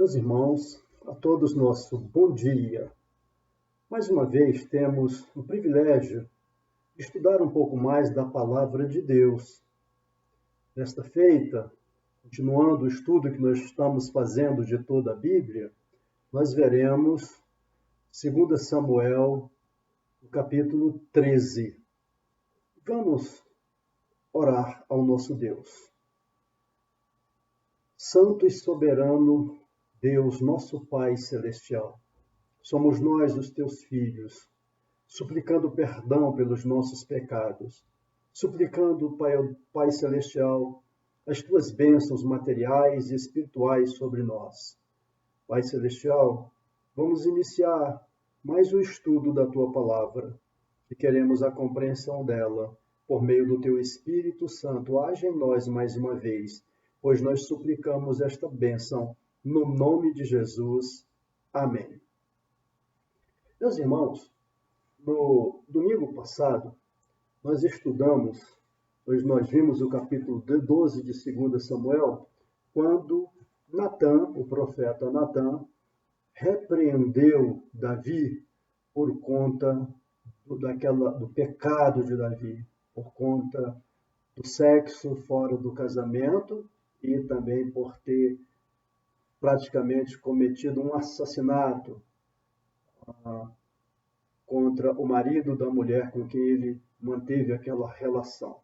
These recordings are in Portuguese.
Meus irmãos, a todos nosso bom dia. Mais uma vez temos o privilégio de estudar um pouco mais da Palavra de Deus. Nesta feita, continuando o estudo que nós estamos fazendo de toda a Bíblia, nós veremos 2 Samuel, no capítulo 13. Vamos orar ao nosso Deus. Santo e soberano Deus, nosso Pai Celestial, somos nós, os teus filhos, suplicando perdão pelos nossos pecados, suplicando, Pai Celestial, as tuas bênçãos materiais e espirituais sobre nós. Pai Celestial, vamos iniciar mais um estudo da tua palavra e queremos a compreensão dela por meio do teu Espírito Santo. Age em nós mais uma vez, pois nós suplicamos esta bênção no nome de Jesus. Amém. Meus irmãos, no domingo passado, nós vimos o capítulo 12 de 2 Samuel, quando Natã, o profeta Natã, repreendeu Davi por conta do pecado de Davi, por conta do sexo fora do casamento e também por ter praticamente cometido um assassinato contra o marido da mulher com quem ele manteve aquela relação.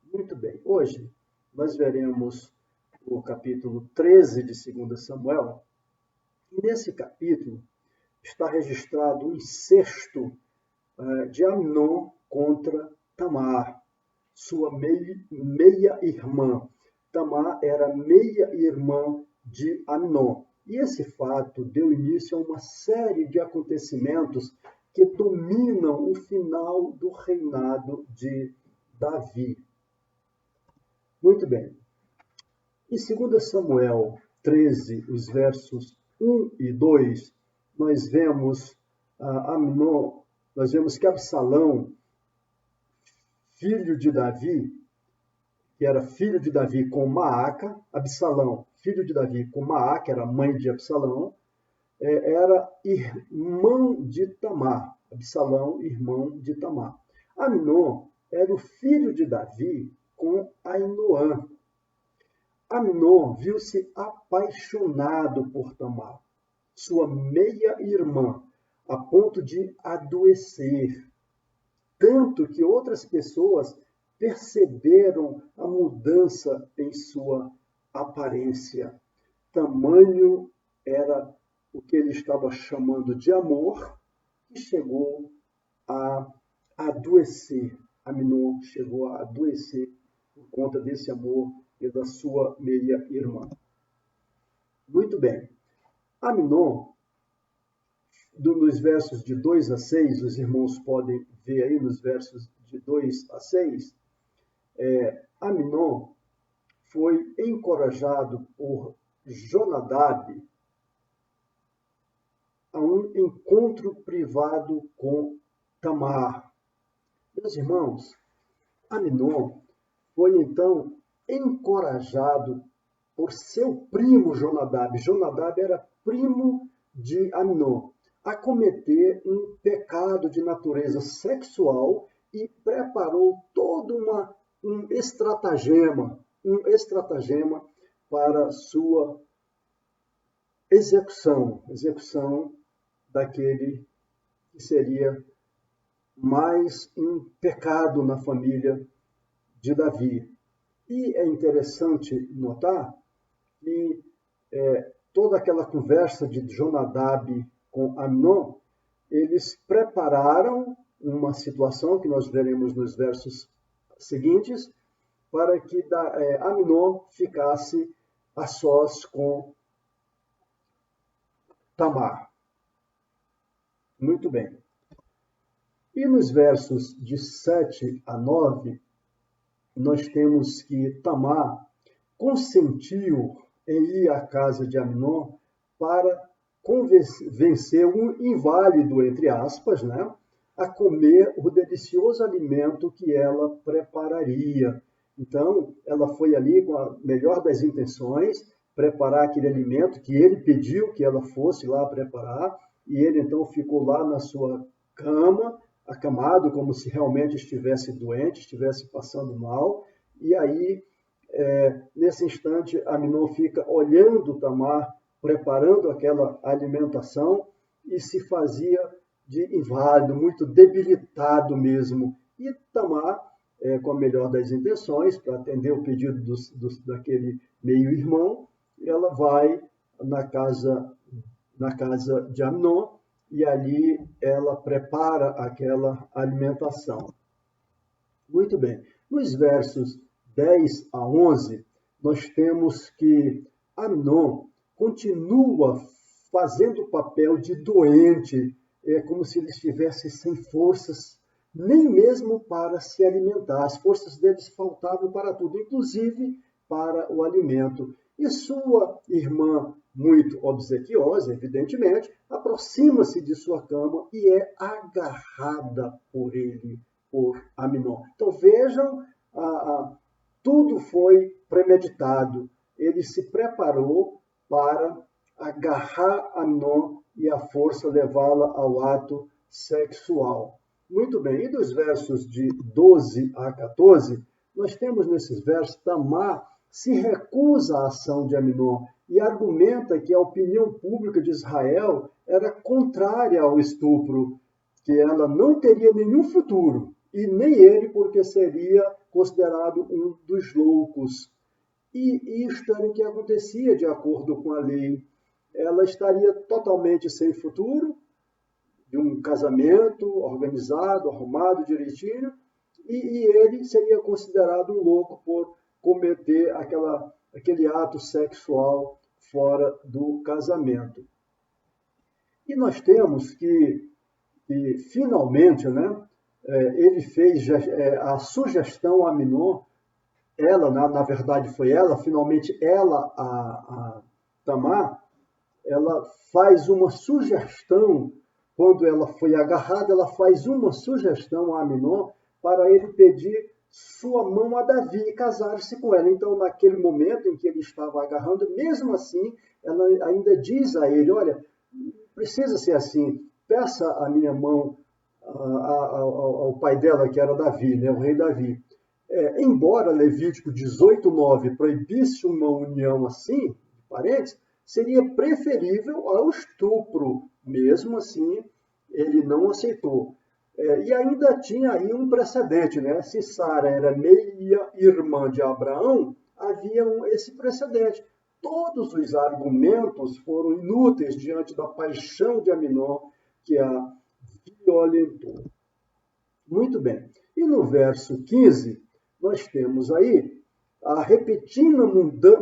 Muito bem, hoje nós veremos o capítulo 13 de 2 Samuel, e nesse capítulo está registrado o incesto de Amnon contra Tamar, sua meia-irmã. Tamar era meia-irmã de Amnon. E esse fato deu início a uma série de acontecimentos que dominam o final do reinado de Davi. Muito bem. Em 2 Samuel 13, os versos 1 e 2, nós vemos que Absalão, filho de Davi, que era filho de Davi com Maaca, Absalão, filho de Davi com Maaca, era mãe de Absalão, era irmão de Tamar. Absalão, irmão de Tamar. Amnon era o filho de Davi com Ainoã. Amnon viu-se apaixonado por Tamar, sua meia-irmã, a ponto de adoecer, tanto que outras pessoas perceberam a mudança em sua aparência. Tamanho era o que ele estava chamando de amor, que chegou a adoecer. Amnon chegou a adoecer por conta desse amor e da sua meia-irmã. Muito bem. Amnon, nos versos de 2 a 6, os irmãos podem ver aí nos versos de 2 a 6, Amnon foi encorajado por Jonadab a um encontro privado com Tamar. Meus irmãos, Amnon foi então encorajado por seu primo Jonadab. Jonadab era primo de Amnon, a cometer um pecado de natureza sexual e preparou todo um estratagema para sua execução daquele que seria mais um pecado na família de Davi. E é interessante notar que toda aquela conversa de Jonadab com Amnon, eles prepararam uma situação que nós veremos nos versos seguintes, para que Amnon ficasse a sós com Tamar. Muito bem. E nos versos de 7 a 9, nós temos que Tamar consentiu em ir à casa de Amnon para convencer um inválido, entre aspas, a comer o delicioso alimento que ela prepararia. Então, ela foi ali com a melhor das intenções, preparar aquele alimento que ele pediu que ela fosse lá preparar, e ele então ficou lá na sua cama, acamado, como se realmente estivesse doente, estivesse passando mal, e aí, nesse instante, Amnon fica olhando Tamar, preparando aquela alimentação, e se fazia de inválido, muito debilitado mesmo. E Tamar, com a melhor das intenções, para atender o pedido daquele meio-irmão, ela vai na casa de Amnon, e ali ela prepara aquela alimentação. Muito bem. Nos versos 10 a 11, nós temos que Amnon continua fazendo o papel de doente, como se ele estivesse sem forças, nem mesmo para se alimentar. As forças deles faltavam para tudo, inclusive para o alimento. E sua irmã, muito obsequiosa, evidentemente, aproxima-se de sua cama e é agarrada por ele, por Amnon. Então vejam, tudo foi premeditado. Ele se preparou para agarrar Amnon e a força levá-la ao ato sexual. Muito bem, e dos versos de 12 a 14, nós temos nesses versos Tamar se recusa à ação de Amnon e argumenta que a opinião pública de Israel era contrária ao estupro, que ela não teria nenhum futuro, e nem ele, porque seria considerado um dos loucos. E isto era o que acontecia de acordo com a lei. Ela estaria totalmente sem futuro, de um casamento organizado, arrumado direitinho, e ele seria considerado um louco por cometer aquele ato sexual fora do casamento. E nós temos que finalmente, ele fez a sugestão a Amnon, ela, na verdade foi ela, finalmente ela, a Tamar, ela faz uma sugestão, quando ela foi agarrada, ela faz uma sugestão a Amnon para ele pedir sua mão a Davi e casar-se com ela. Então, naquele momento em que ele estava agarrando, mesmo assim, ela ainda diz a ele, olha, precisa ser assim, peça a minha mão ao pai dela, que era Davi, o rei Davi. Embora Levítico 18:9 proibisse uma união assim, de parentes, seria preferível ao estupro. Mesmo assim, ele não aceitou. E ainda tinha aí um precedente, Se Sara era meia-irmã de Abraão, havia esse precedente. Todos os argumentos foram inúteis diante da paixão de Amnon, que a violentou. Muito bem. E no verso 15, nós temos aí a repetida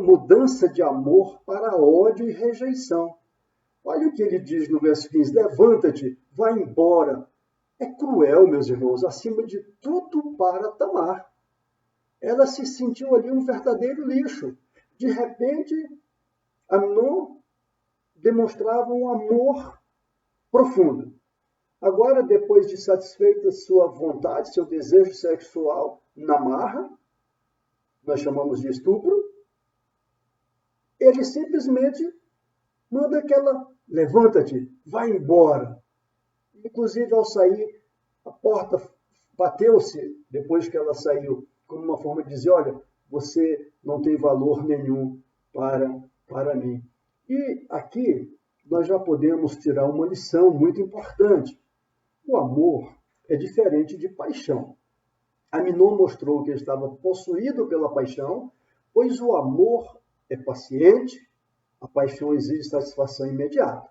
mudança de amor para ódio e rejeição. Olha o que ele diz no verso 15: levanta-te, vai embora. É cruel, meus irmãos, acima de tudo para Tamar. Ela se sentiu ali um verdadeiro lixo. De repente, Amnon demonstrava um amor profundo. Agora, depois de satisfeita sua vontade, seu desejo sexual na marra, nós chamamos de estupro, ele simplesmente manda aquela, levanta-te, vai embora. Inclusive, ao sair, a porta bateu-se, depois que ela saiu, como uma forma de dizer, olha, você não tem valor nenhum para mim. E aqui, nós já podemos tirar uma lição muito importante. O amor é diferente de paixão. Amnon mostrou que ele estava possuído pela paixão, pois o amor é paciente, a paixão exige satisfação imediata.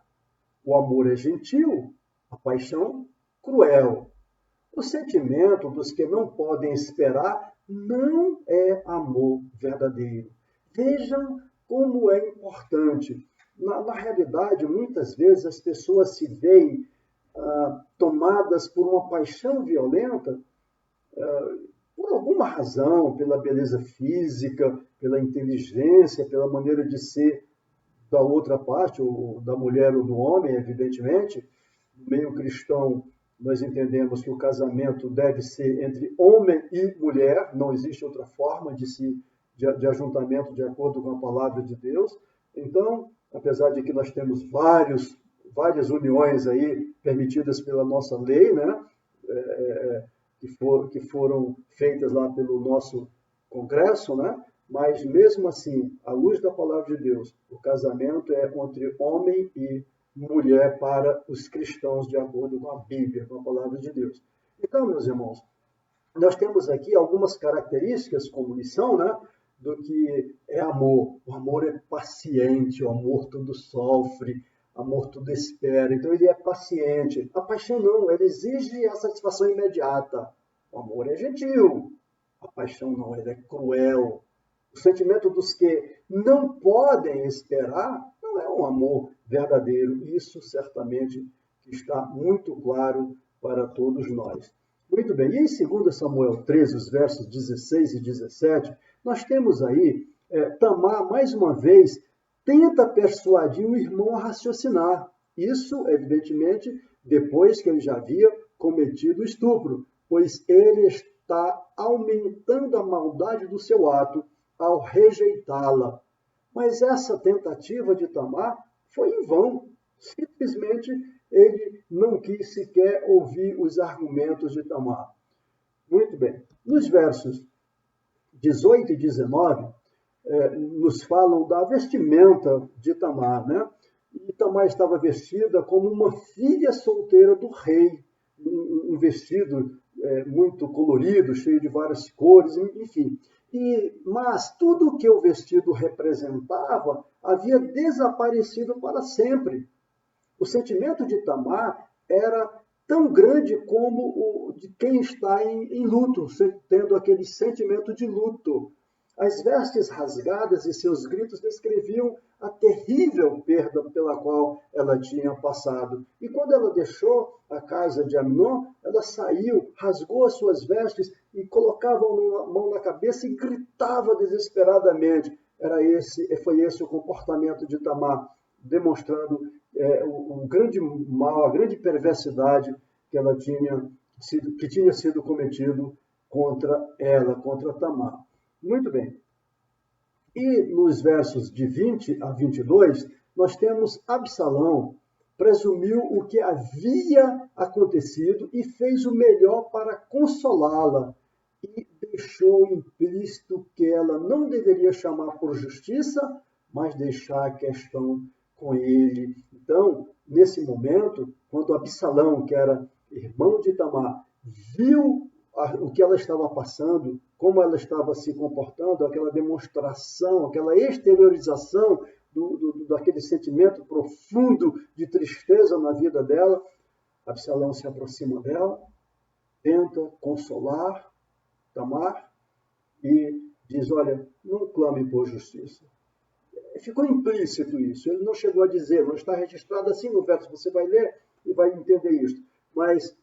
O amor é gentil, a paixão cruel. O sentimento dos que não podem esperar não é amor verdadeiro. Vejam como é importante. Na realidade, muitas vezes as pessoas se veem tomadas por uma paixão violenta, por alguma razão, pela beleza física, pela inteligência, pela maneira de ser da outra parte, ou da mulher ou do homem, evidentemente. No meio cristão, nós entendemos que o casamento deve ser entre homem e mulher, não existe outra forma de ajuntamento de acordo com a palavra de Deus, Então, apesar de que nós temos várias uniões aí permitidas pela nossa lei, né? Que foram feitas lá pelo nosso Congresso, né? Mas mesmo assim, à luz da palavra de Deus, o casamento é entre homem e mulher para os cristãos, de acordo com a Bíblia, com a palavra de Deus. Então, meus irmãos, nós temos aqui algumas características como lição, né? Do que é amor. O amor é paciente, o amor tudo sofre, o amor tudo espera. Então ele é paciente. A paixão não, ele exige a satisfação imediata. O amor é gentil. A paixão não, ele é cruel. O sentimento dos que não podem esperar não é um amor verdadeiro. Isso certamente está muito claro para todos nós. Muito bem, e em 2 Samuel 13, os versos 16 e 17, nós temos aí, Tamar, mais uma vez, tenta persuadir o irmão a raciocinar. Isso, evidentemente, depois que ele já havia cometido o estupro, pois ele está aumentando a maldade do seu ato ao rejeitá-la. Mas essa tentativa de Tamar foi em vão. Simplesmente ele não quis sequer ouvir os argumentos de Tamar. Muito bem. Nos versos 18 e 19, nos falam da vestimenta de Tamar, né? E Tamar estava vestida como uma filha solteira do rei, um vestido muito colorido, cheio de várias cores, enfim. Mas tudo o que o vestido representava havia desaparecido para sempre. O sentimento de Tamar era tão grande como o de quem está em luto, tendo aquele sentimento de luto. As vestes rasgadas e seus gritos descreviam a terrível perda pela qual ela tinha passado. E quando ela deixou a casa de Amnon, ela saiu, rasgou as suas vestes e colocava a mão na cabeça e gritava desesperadamente. Foi esse o comportamento de Tamar, demonstrando o grande mal, a grande perversidade que tinha sido cometido contra ela, contra Tamar. Muito bem. E nos versos de 20 a 22, nós temos Absalão presumiu o que havia acontecido e fez o melhor para consolá-la e deixou implícito que ela não deveria chamar por justiça, mas deixar a questão com ele. Então, nesse momento, quando Absalão, que era irmão de Tamar, viu o que ela estava passando, como ela estava se comportando, aquela demonstração, aquela exteriorização daquele sentimento profundo de tristeza na vida dela, Absalão se aproxima dela, tenta consolar Tamar e diz, olha, não clame por justiça. Ficou implícito isso, ele não chegou a dizer, não está registrado assim no verso, você vai ler e vai entender isso, mas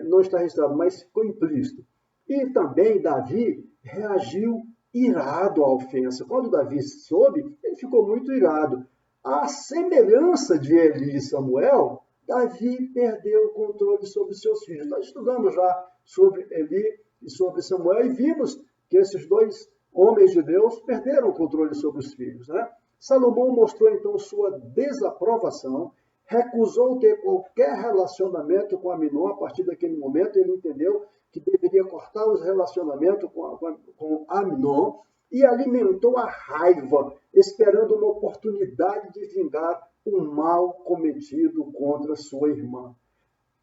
não está registrado, mas ficou implícito. E também Davi reagiu irado à ofensa. Quando Davi soube, ele ficou muito irado. À semelhança de Eli e Samuel, Davi perdeu o controle sobre seus filhos. Nós estudamos já sobre Eli e sobre Samuel e vimos que esses dois homens de Deus perderam o controle sobre os filhos, né? Salomão mostrou então sua desaprovação, recusou ter qualquer relacionamento com Aminon. A partir daquele momento ele entendeu que deveria cortar os relacionamentos com Aminon e alimentou a raiva, esperando uma oportunidade de vingar o mal cometido contra sua irmã.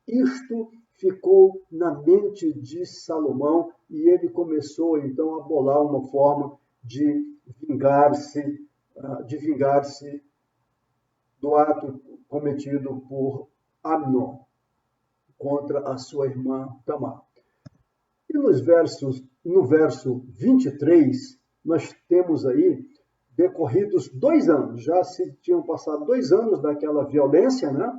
Isto ficou na mente de Salomão e ele começou então a bolar uma forma de vingar-se do ato cometido por Amnon contra a sua irmã Tamar. E no verso 23, nós temos aí decorridos 2 anos, já se tinham passado 2 anos daquela violência, né,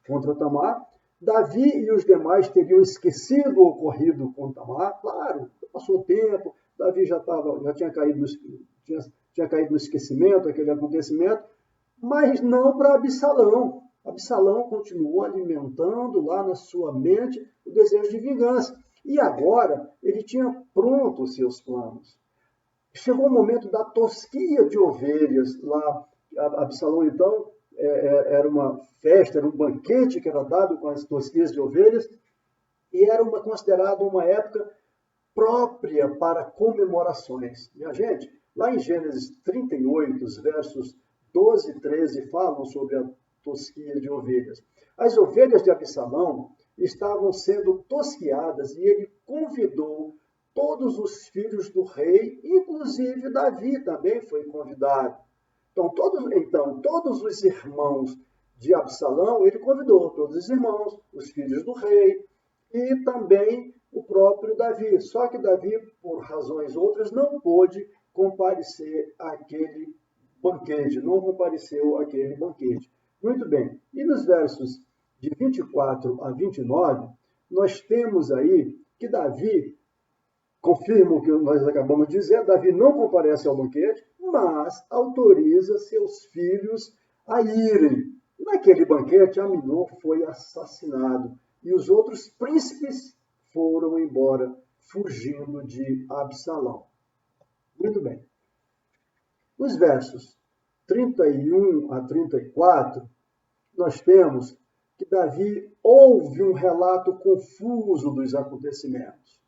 contra Tamar. Davi e os demais teriam esquecido o ocorrido com Tamar. Claro, passou o tempo, Davi já tinha caído no esquecimento, aquele acontecimento, mas não para Absalão. Absalão continuou alimentando lá na sua mente o desejo de vingança. E agora ele tinha pronto os seus planos. Chegou o momento da tosquia de ovelhas lá Absalão, então, era uma festa, era um banquete que era dado com as tosquias de ovelhas, e era considerado uma época própria para comemorações. Minha gente, lá em Gênesis 38, os versos 12 e 13 falam sobre a tosquia de ovelhas. As ovelhas de Absalão estavam sendo tosquiadas e ele convidou todos os filhos do rei, inclusive Davi também foi convidado. Então, todos os irmãos de Absalão, ele convidou, todos os irmãos, os filhos do rei, e também o próprio Davi. Só que Davi, por razões outras, não pôde comparecer àquele banquete, não compareceu àquele banquete. Muito bem. E nos versos de 24 a 29, nós temos aí que Davi, confirma o que nós acabamos de dizer, Davi não comparece ao banquete, mas autoriza seus filhos a irem. Naquele banquete, Aminon foi assassinado e os outros príncipes foram embora, fugindo de Absalão. Muito bem. Nos versos 31 a 34, nós temos que Davi ouve um relato confuso dos acontecimentos.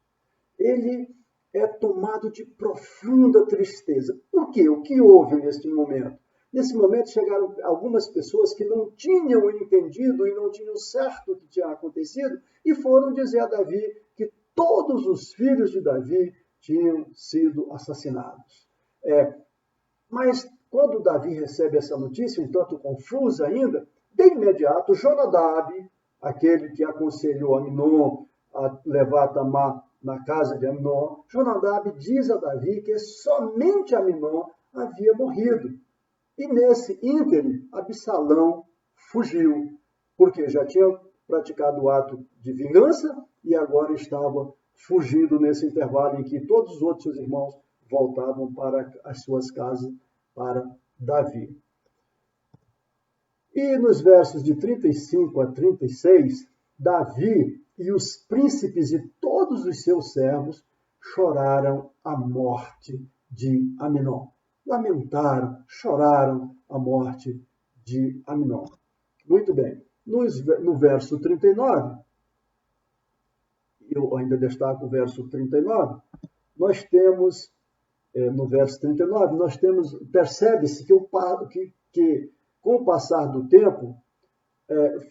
Ele é tomado de profunda tristeza. Por quê? O que houve neste momento? Nesse momento chegaram algumas pessoas que não tinham entendido e não tinham certo o que tinha acontecido e foram dizer a Davi que todos os filhos de Davi tinham sido assassinados. Mas quando Davi recebe essa notícia, um tanto confusa ainda, de imediato Jonadab, aquele que aconselhou Aminon a levar Tamar na casa de Aminon, Jonadab diz a Davi que somente Aminon havia morrido. E nesse ínterim, Absalão fugiu, porque já tinha praticado o ato de vingança e agora estava fugindo nesse intervalo em que todos os outros seus irmãos voltavam para as suas casas, para Davi. E nos versos de 35 a 36, Davi e os príncipes e todos os seus servos choraram a morte de Aminon. Lamentaram, choraram a morte de Aminon. Muito bem. No verso 39, eu ainda destaco o verso 39, nós temos, no verso 39, nós temos, percebe-se que com o passar do tempo,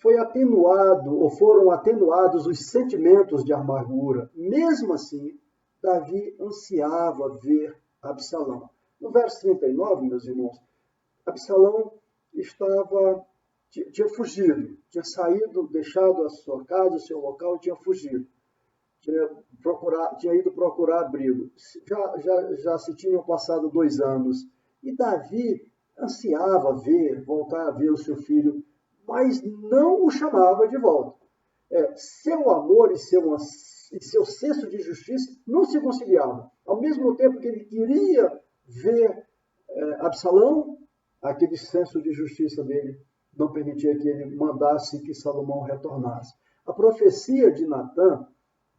foi atenuado, ou foram atenuados os sentimentos de amargura. Mesmo assim, Davi ansiava ver Absalão. No verso 39, meus irmãos, Absalão tinha fugido, tinha saído, deixado a sua casa, o seu local, tinha fugido. Tinha ido procurar abrigo. Já se tinham passado 2 anos. E Davi ansiava voltar a ver o seu filho, mas não o chamava de volta. Seu amor e seu senso de justiça não se conciliavam. Ao mesmo tempo que ele queria ver Absalão, aquele senso de justiça dele não permitia que ele mandasse que Salomão retornasse. A profecia de Natã,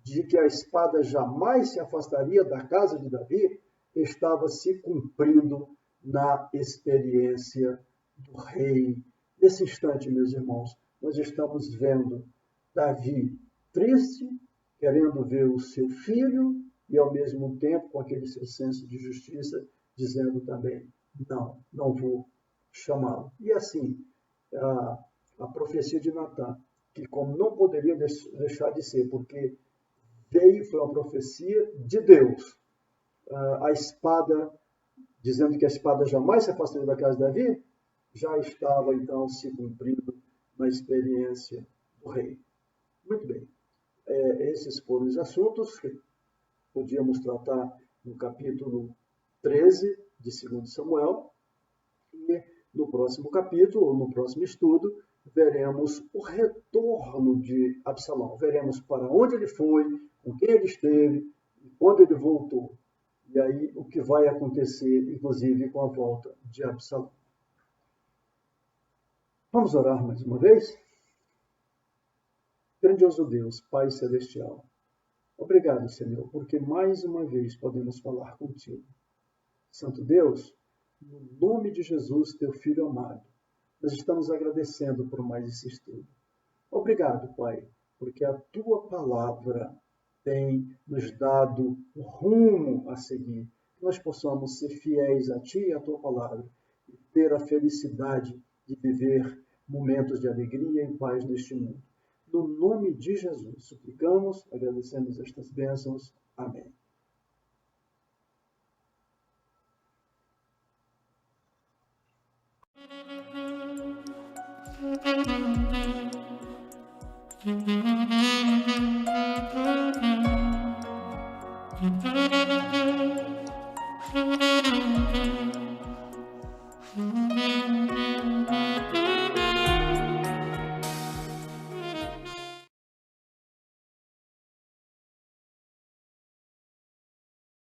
de que a espada jamais se afastaria da casa de Davi, estava se cumprindo na experiência do rei. Nesse instante, meus irmãos, nós estamos vendo Davi triste, querendo ver o seu filho, e ao mesmo tempo, com aquele seu senso de justiça, dizendo também, não vou chamá-lo. E assim, a profecia de Natã, que como não poderia deixar de ser, porque foi uma profecia de Deus. A espada, dizendo que a espada jamais se afastaria da casa de Davi, já estava então se cumprindo na experiência do rei. Muito bem. Esses foram os assuntos que podíamos tratar no capítulo 13 de 2 Samuel. E no próximo capítulo, ou no próximo estudo, veremos o retorno de Absalão. Veremos para onde ele foi, com quem ele esteve, quando ele voltou. E aí o que vai acontecer, inclusive, com a volta de Absalão. Vamos orar mais uma vez? Grandioso Deus, Pai Celestial, obrigado, Senhor, porque mais uma vez podemos falar contigo. Santo Deus, No nome de Jesus, teu Filho amado, nós estamos agradecendo por mais esse estudo. Obrigado, Pai, porque a tua palavra tem nos dado o rumo a seguir. Que nós possamos ser fiéis a ti e à tua palavra e ter a felicidade de viver momentos de alegria e paz neste mundo. No nome de Jesus, suplicamos, agradecemos estas bênçãos. Amém. Thank you.